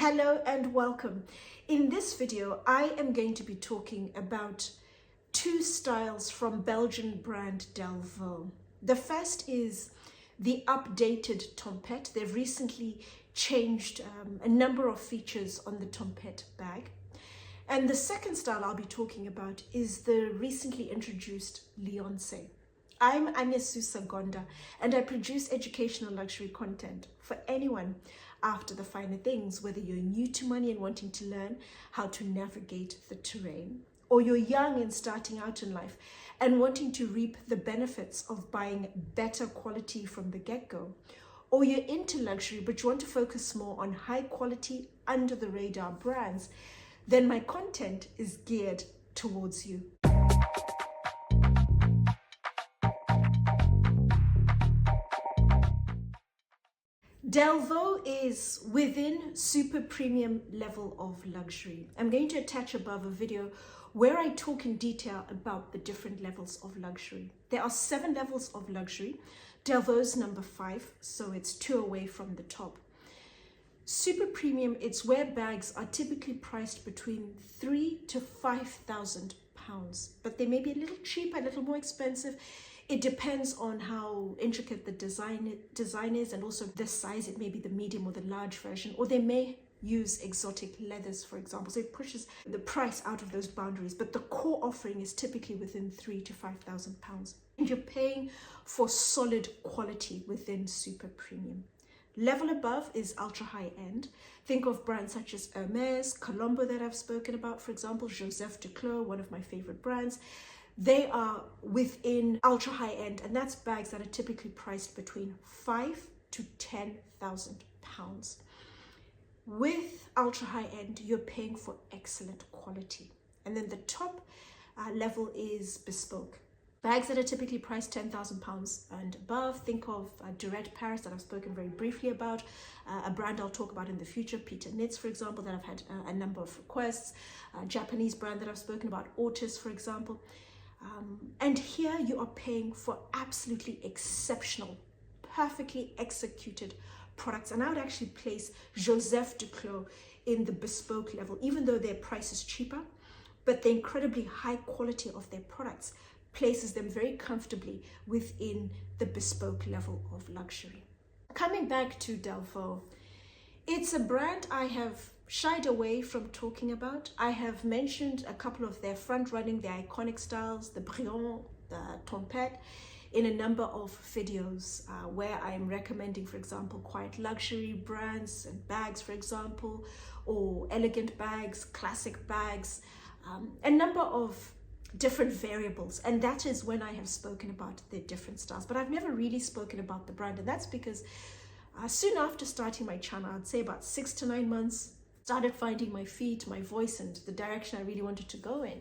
Hello and welcome. In this video, I am going to be talking about two styles from Belgian brand Delvaux. The first is the updated Tempête. They've recently changed a number of features on the Tempête bag. And the second style I'll be talking about is the recently introduced Léonce. I'm Anesu Sagonda and I produce educational luxury content for anyone after the finer things, whether you're new to money and wanting to learn how to navigate the terrain, or you're young and starting out in life and wanting to reap the benefits of buying better quality from the get-go, or you're into luxury but you want to focus more on high quality under the radar brands, then my content is geared towards you. Delvaux is within super premium level of luxury. I'm going to attach above a video where I talk in detail about the different levels of luxury. There are 7 levels of luxury. Delvaux's number 5, so it's 2 away from the top. Super premium, it's where bags are typically priced between £3,000 to £5,000, but they may be a little cheaper, a little more expensive. It depends on how intricate the design is, and also the size. It may be the medium or the large version, or they may use exotic leathers, for example. So it pushes the price out of those boundaries, but the core offering is typically within £3,000 to £5,000. And you're paying for solid quality within super premium. Level above is ultra high end. Think of brands such as Hermès, Colombo that I've spoken about, for example, Joseph Duclos, one of my favorite brands. They are within ultra high end, and that's bags that are typically priced between £5,000 to £10,000. With ultra high end, you're paying for excellent quality. And then the top level is bespoke. Bags that are typically priced £10,000 and above. Think of Durette Paris that I've spoken very briefly about, a brand I'll talk about in the future, Peter Knits, for example, that I've had a number of requests, a Japanese brand that I've spoken about, Ortis, for example. And here you are paying for absolutely exceptional, perfectly executed products. And I would actually place Joseph Duclos in the bespoke level, even though their price is cheaper, but the incredibly high quality of their products places them very comfortably within the bespoke level of luxury. Coming back to Delvaux, it's a brand I have shied away from talking about. I have mentioned a couple of their front-running, their iconic styles, the Browne, the Tempête, in a number of videos where I'm recommending, for example, quiet luxury brands and bags, for example, or elegant bags, classic bags, a number of different variables, and that is when I have spoken about the different styles. But I've never really spoken about the brand, and that's because soon after starting my channel, I'd say about 6 to 9 months, started finding my feet, my voice, and the direction I really wanted to go in.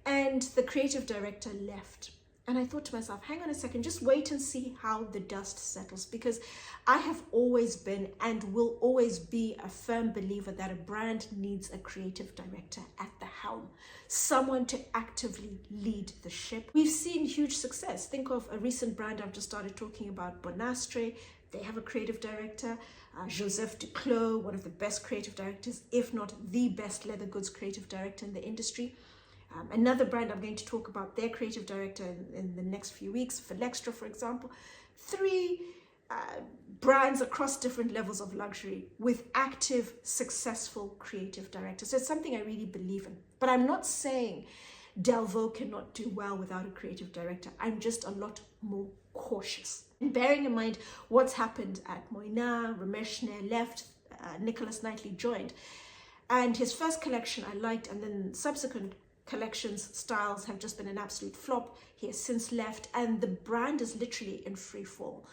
And the creative director left. And I thought to myself, hang on a second, just wait and see how the dust settles, because I have always been and will always be a firm believer that a brand needs a creative director at the helm, someone to actively lead the ship. We've seen huge success. Think of a recent brand I've just started talking about, BONASTRE. They have a creative director, Joseph Duclos, one of the best creative directors, if not the best leather goods creative director in the industry. Another brand I'm going to talk about, their creative director in the next few weeks, Felextra, for example. 3 brands across different levels of luxury with active, successful creative directors. So it's something I really believe in. But I'm not saying Delvaux cannot do well without a creative director. I'm just a lot more cautious. And bearing in mind what's happened at Moynat, Rameshne left, Nicholas Knightley joined. And his first collection I liked, and then subsequent collections, styles have just been an absolute flop. He has since left, and the brand is literally in free fall.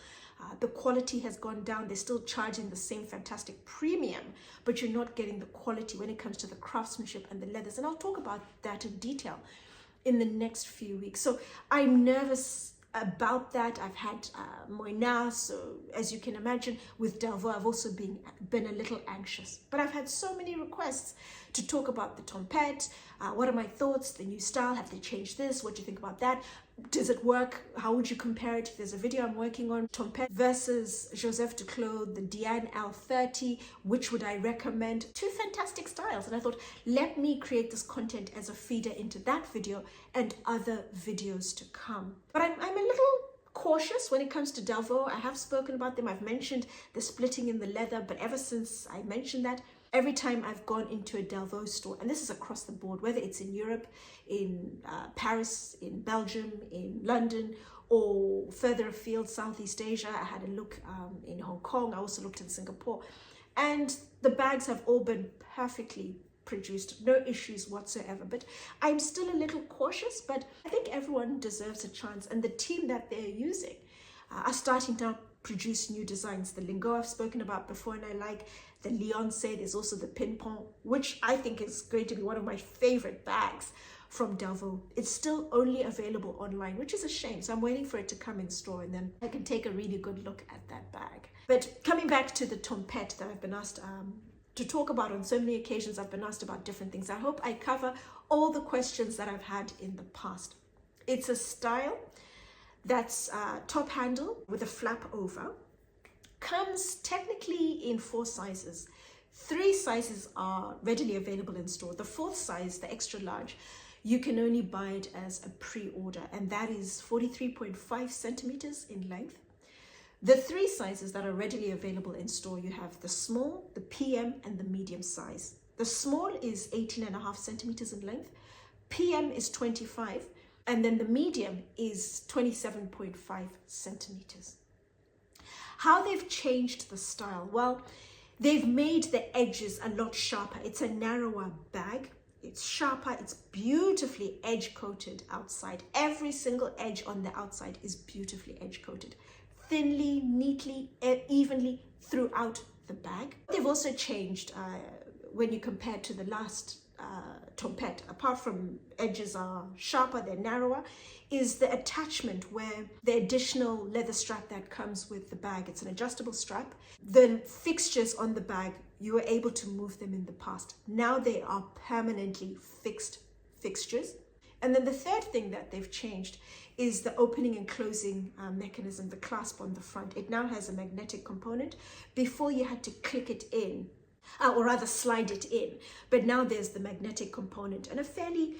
The quality has gone down. They're still charging the same fantastic premium, but you're not getting the quality when it comes to the craftsmanship and the leathers. And I'll talk about that in detail in the next few weeks. So I'm nervous about that. I've had Moynat, so as you can imagine, with Delvaux, I've also been a little anxious. But I've had so many requests to talk about the Tempête. What are my thoughts? The new style, have they changed this? What do you think about that? Does it work? How would you compare it? There's a video I'm working on, Tempête versus Joseph Duclos, the Diane L30. Which would I recommend? Two fantastic styles. And I thought, let me create this content as a feeder into that video and other videos to come. But I'm a little cautious when it comes to Delvaux. I have spoken about them. I've mentioned the splitting in the leather, but ever since I mentioned that, every time I've gone into a Delvaux store, and this is across the board, whether it's in Europe, in Paris, in Belgium, in London, or further afield, Southeast Asia. I had a look in Hong Kong. I also looked in Singapore. And the bags have all been perfectly produced, no issues whatsoever. But I'm still a little cautious, but I think everyone deserves a chance. And the team that they're using are starting to produce new designs. The Lingot I've spoken about before, and I like the Léonce. There's also the Pinpon, which I think is going to be one of my favorite bags from Delvaux. It's still only available online, which is a shame. So I'm waiting for it to come in store, and then I can take a really good look at that bag. But coming back to the Tempête that I've been asked to talk about on so many occasions, I've been asked about different things. I hope I cover all the questions that I've had in the past. It's a style that's top handle with a flap over. Comes technically in 4 sizes. 3 sizes are readily available in store. The 4th size, the extra large, you can only buy it as a pre-order, and that is 43.5 centimeters in length. The 3 sizes that are readily available in store, you have the small, the PM, and the medium size. The small is 18.5 centimeters in length, PM is 25, and then the medium is 27.5 centimeters. How they've changed the style? Well, they've made the edges a lot sharper. It's a narrower bag. It's sharper. It's beautifully edge-coated outside. Every single edge on the outside is beautifully edge-coated. Thinly, neatly, evenly throughout the bag. They've also changed when you compare to the last Tempête. Apart from edges are sharper, they're narrower, is the attachment, where the additional leather strap that comes with the bag. It's an adjustable strap. The fixtures on the bag, you were able to move them in the past. Now they are permanently fixed fixtures. And then the third thing that they've changed is the opening and closing mechanism, the clasp on the front. It now has a magnetic component. Before you had to click it in, or rather slide it in, but now there's the magnetic component and a fairly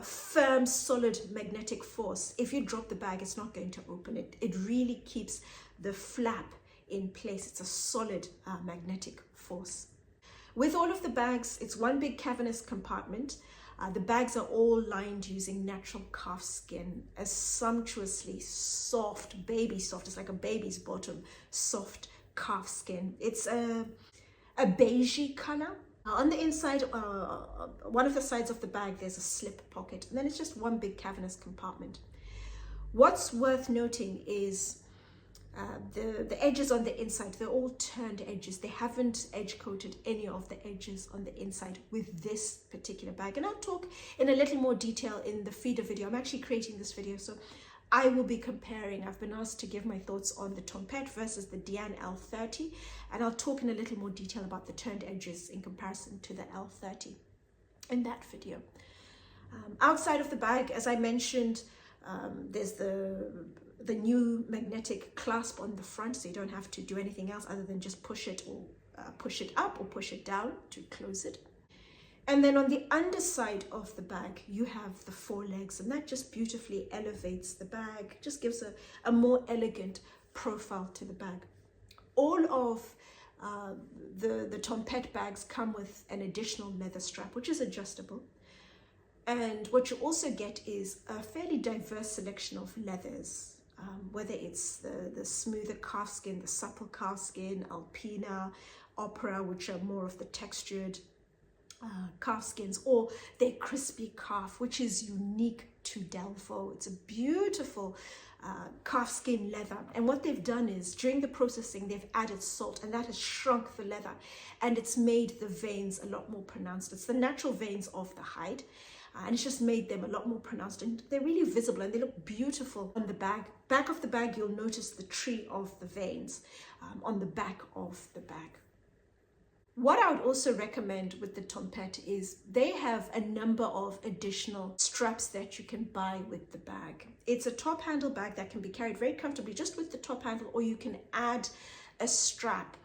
firm, solid magnetic force. If you drop the bag, it's not going to open it. It really keeps the flap in place. It's a solid magnetic force. With all of the bags, it's one big cavernous compartment. The bags are all lined using natural calf skin, a sumptuously soft, baby soft, it's like a baby's bottom, soft calf skin. It's a beigey color. On the inside, one of the sides of the bag, there's a slip pocket, and then it's just one big cavernous compartment. What's worth noting is the edges on the inside, they're all turned edges. They haven't edge coated any of the edges on the inside with this particular bag. And I'll talk in a little more detail in the feeder video. I'm actually creating this video, so I will be comparing. I've been asked to give my thoughts on the Tempête versus the Diane L30, and I'll talk in a little more detail about the turned edges in comparison to the L30 in that video. Outside of the bag, as I mentioned, there's the new magnetic clasp on the front, so you don't have to do anything else other than just push it or push it up or push it down to close it. And then on the underside of the bag, you have the 4 legs, and that just beautifully elevates the bag, just gives a more elegant profile to the bag. All of the Tempête bags come with an additional leather strap, which is adjustable. And what you also get is a fairly diverse selection of leathers, whether it's the smoother calf skin, the supple calf skin, alpina, opera, which are more of the textured calf skins, or their crispy calf, which is unique to Delvaux. It's a beautiful calf skin leather, and what they've done is during the processing they've added salt, and that has shrunk the leather and it's made the veins a lot more pronounced. It's the natural veins of the hide, and it's just made them a lot more pronounced, and they're really visible and they look beautiful on the back of the bag. You'll notice the tree of the veins on the back of the bag. What I would also recommend with the Tempête is they have a number of additional straps that you can buy with the bag. It's a top handle bag that can be carried very comfortably just with the top handle, or you can add a strap,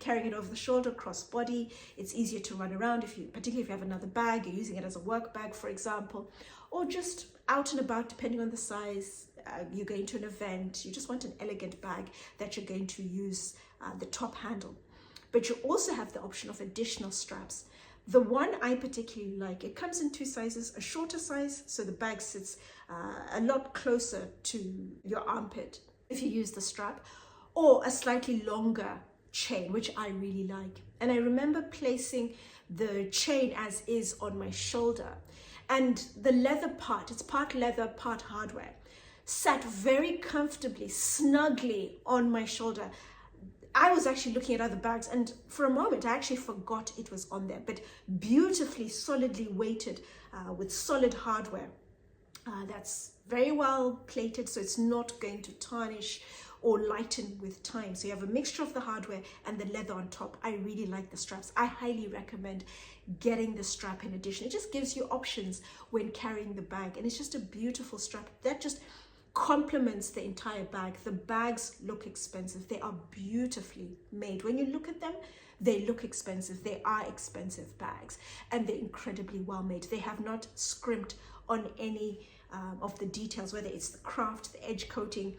carrying it over the shoulder, cross body. It's easier to run around, particularly if you have another bag, you're using it as a work bag, for example, or just out and about, depending on the size. You're going to an event, you just want an elegant bag that you're going to use the top handle. But you also have the option of additional straps. The one I particularly like, it comes in two sizes, a shorter size, so the bag sits a lot closer to your armpit if you use the strap, or a slightly longer chain, which I really like. And I remember placing the chain as is on my shoulder, and the leather part, it's part leather, part hardware, sat very comfortably, snugly on my shoulder. I was actually looking at other bags, and for a moment I actually forgot it was on there, but beautifully, solidly weighted with solid hardware. That's very well plated, so it's not going to tarnish or lighten with time. So you have a mixture of the hardware and the leather on top. I really like the straps. I highly recommend getting the strap in addition. It just gives you options when carrying the bag, and it's just a beautiful strap that just complements the entire bag. The bags look expensive. They are beautifully made. When you look at them, they look expensive. They are expensive bags, and they're incredibly well made. They have not scrimped on any of the details, whether it's the craft, the edge coating,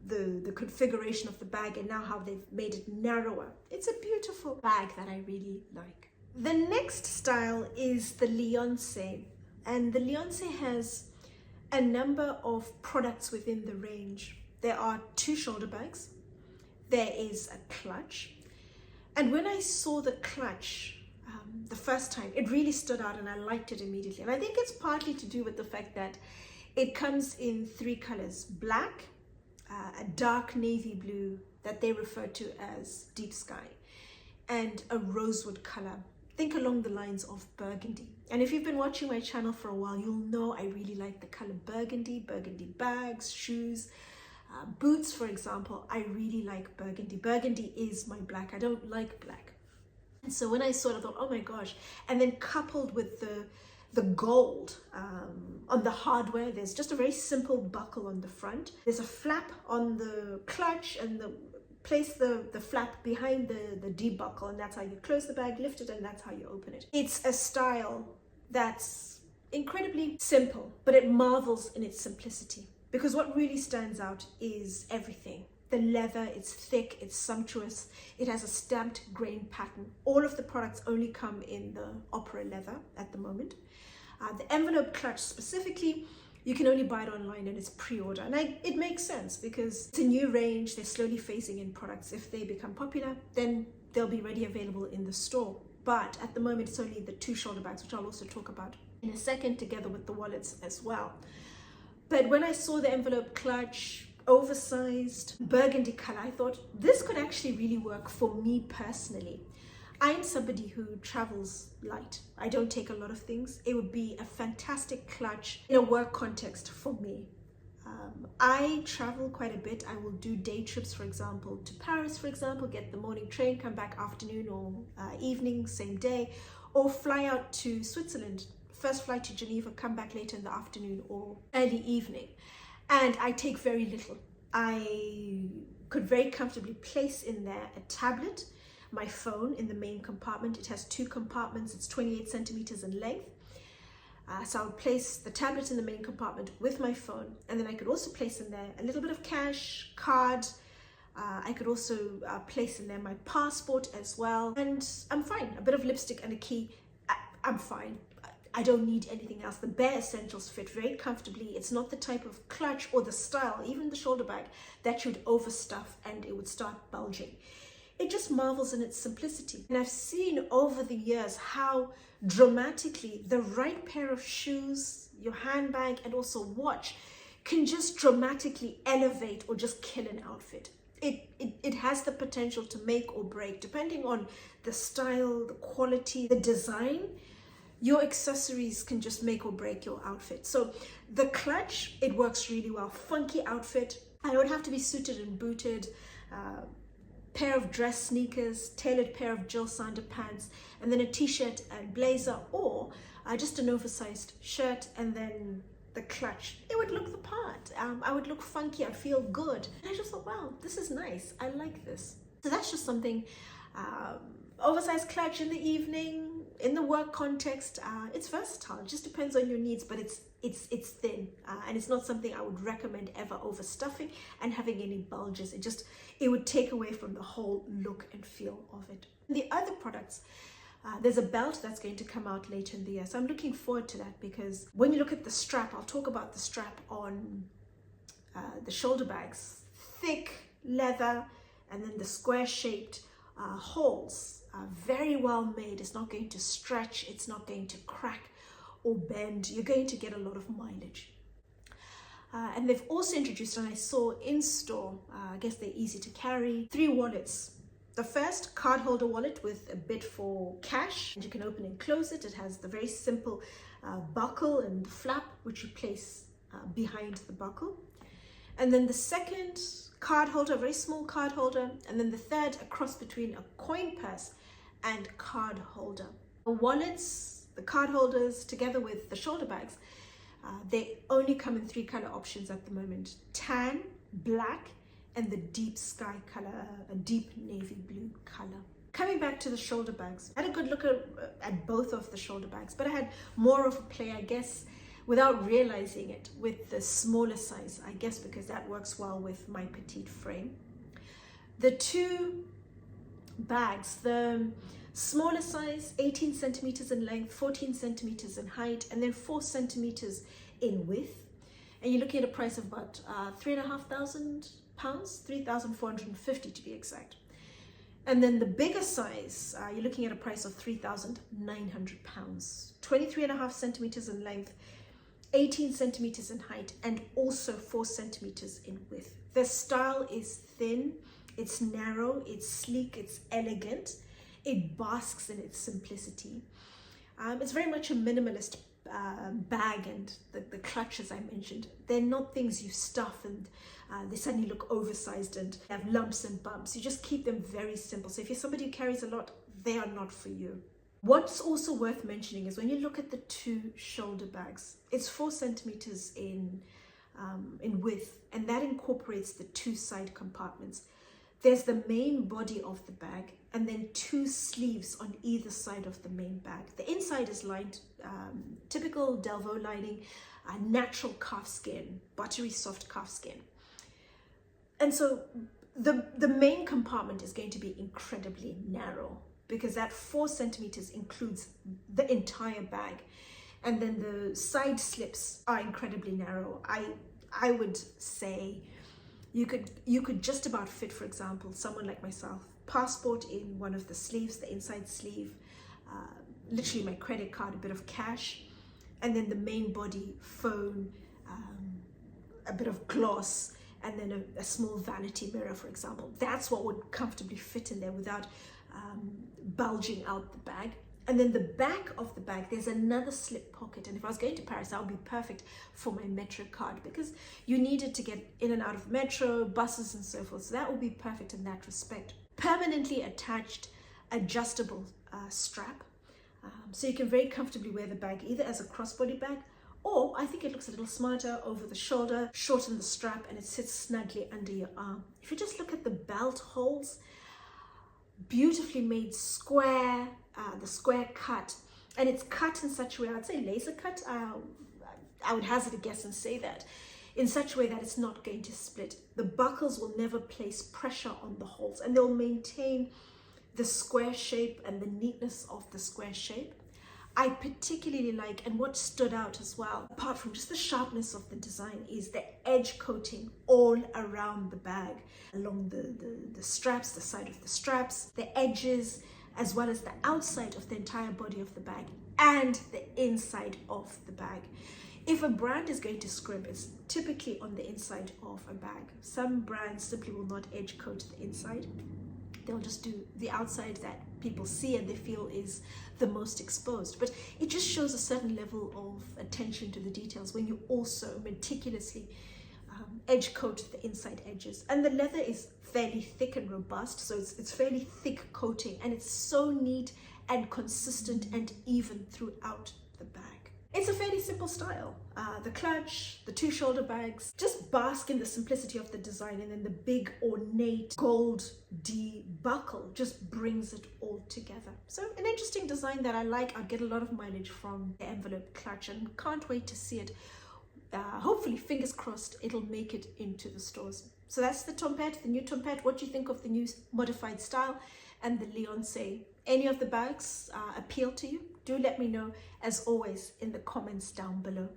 the configuration of the bag, and now how they've made it narrower. It's a beautiful bag that I really like. The next style is the Léonce, and the Léonce has a number of products within the range. There are two shoulder bags, there is a clutch, and when I saw the clutch the first time, it really stood out and I liked it immediately. And I think it's partly to do with the fact that it comes in three colors: black, a dark navy blue that they refer to as deep sky, and a rosewood color. Think along the lines of burgundy. And if you've been watching my channel for a while, you'll know I really like the color burgundy. Burgundy bags, shoes, boots, for example. I really like burgundy. Burgundy is my black. I don't like black. And so when I saw it, I thought, oh my gosh. And then coupled with the gold on the hardware, there's just a very simple buckle on the front. There's a flap on the clutch, and place the flap behind the debuckle, and that's how you close the bag, lift it, and that's how you open it. It's a style that's incredibly simple, but it marvels in its simplicity, because what really stands out is everything. The leather, it's thick, it's sumptuous, it has a stamped grain pattern. All of the products only come in the opera leather at the moment. The envelope clutch specifically, you can only buy it online and it's pre-order. And it makes sense because it's a new range. They're slowly phasing in products. If they become popular, then they'll be ready available in the store. But at the moment, it's only the two shoulder bags, which I'll also talk about in a second, together with the wallets as well. But when I saw the envelope clutch, oversized burgundy color, I thought this could actually really work for me personally. I'm somebody who travels light. I don't take a lot of things. It would be a fantastic clutch in a work context for me. I travel quite a bit. I will do day trips, for example, to Paris, for example, get the morning train, come back afternoon or evening, same day, or fly out to Switzerland, first flight to Geneva, come back later in the afternoon or early evening. And I take very little. I could very comfortably place in there a tablet, my phone in the main compartment. It has two compartments. It's 28 centimeters in length. So I would place the tablet in the main compartment with my phone, and then I could also place in there a little bit of cash, card. I could also place in there my passport as well, and I'm fine. A bit of lipstick and a key, I'm fine. I don't need anything else. The bare essentials fit very comfortably. It's not the type of clutch or the style, even the shoulder bag, that you'd overstuff and it would start bulging. It just marvels in its simplicity. And I've seen over the years how dramatically the right pair of shoes, your handbag, and also watch can just dramatically elevate or just kill an outfit. It has the potential to make or break, depending on the style, the quality, the design. Your accessories can just make or break your outfit. So the clutch, it works really well. Funky outfit. I don't have to be suited and booted. pair of dress sneakers, tailored pair of Jill Sander pants, and then a t-shirt and blazer, or just an oversized shirt and then the clutch, it would look the part. I would look funky, I'd feel good. And I just thought, wow, this is nice. I like this. So that's just something, oversized clutch in the evening, in the work context. It's versatile, it just depends on your needs, but it's thin, and it's not something I would recommend ever overstuffing and having any bulges. It would take away from the whole look and feel of it. The other products, there's a belt that's going to come out later in the year, so I'm looking forward to that, because when you look at the strap, I'll talk about the strap on the shoulder bags, thick leather, and then the square shaped holes, very well made. It's not going to stretch, it's not going to crack or bend. You're going to get a lot of mileage. And they've also introduced, and I saw in store, I guess they're easy to carry, 3 wallets. The first, card holder wallet with a bit for cash, and you can open and close it. It has the very simple buckle and flap, which you place behind the buckle. And then the second, card holder, a very small card holder. And then the third, a cross between a coin purse and card holder. The wallets, the card holders, together with the shoulder bags, they only come in 3 color options at the moment: tan, black, and the deep sky color, a deep navy blue color. Coming back to the shoulder bags, I had a good look at both of the shoulder bags, but I had more of a play, I guess, without realizing it, with the smaller size, I guess because that works well with my petite frame. The 2 bags, the smaller size, 18 centimeters in length, 14 centimeters in height, and then 4 centimeters in width. And you're looking at a price of about £3,500, 3,450 to be exact. And then the bigger size, you're looking at a price of £3,900, 23.5 centimeters in length, 18 centimeters in height, and also 4 centimeters in width. The style is thin, it's narrow, it's sleek, it's elegant, it basks in its simplicity. It's very much a minimalist bag, and the clutches I mentioned, they're not things you stuff and they suddenly look oversized and have lumps and bumps. You just keep them very simple. So if you're somebody who carries a lot, they are not for you. What's also worth mentioning is when you look at the 2 shoulder bags, it's 4 centimeters in width, and that incorporates the 2 side compartments. There's the main body of the bag, and then 2 sleeves on either side of the main bag. The inside is lined, typical Delvaux lining, natural calf skin, buttery soft calf skin. And so the main compartment is going to be incredibly narrow, because that 4 centimeters includes the entire bag. And then the side slips are incredibly narrow. I would say you could just about fit, for example, someone like myself, passport in one of the sleeves, the inside sleeve, literally my credit card, a bit of cash, and then the main body, phone, a bit of gloss, and then a small vanity mirror, for example. That's what would comfortably fit in there without bulging out the bag. And then the back of the bag, there's another slip pocket. And if I was going to Paris, that would be perfect for my metro card, because you need it to get in and out of metro, buses and so forth. So that would be perfect in that respect. Permanently attached, adjustable strap. So you can very comfortably wear the bag either as a crossbody bag, or I think it looks a little smarter over the shoulder, shorten the strap, and it sits snugly under your arm. If you just look at the belt holes, beautifully made square, the square cut, and it's cut in such a way, I'd say laser cut, I would hazard a guess and say that, in such a way that it's not going to split. The buckles will never place pressure on the holes, and they'll maintain the square shape and the neatness of the square shape. I particularly like, and what stood out as well, apart from just the sharpness of the design, is the edge coating all around the bag, along the straps, the side of the straps, the edges, as well as the outside of the entire body of the bag and the inside of the bag. If a brand is going to scrimp, it's typically on the inside of a bag. Some brands simply will not edge coat the inside. They'll just do the outside that people see and they feel is the most exposed. But it just shows a certain level of attention to the details when you also meticulously edge coat the inside edges. And the leather is fairly thick and robust, so it's fairly thick coating, and it's so neat and consistent and even throughout the bag. It's a fairly simple style. The clutch, the two shoulder bags, just bask in the simplicity of the design, and then the big ornate gold D buckle just brings it all together. So an interesting design that I like. I'll get a lot of mileage from the envelope clutch and can't wait to see it. Hopefully, fingers crossed, it'll make it into the stores. So that's the Tempête, the new Tempête. What do you think of the new modified style and the Léonce? Any of the bags appeal to you? Do let me know, as always, in the comments down below.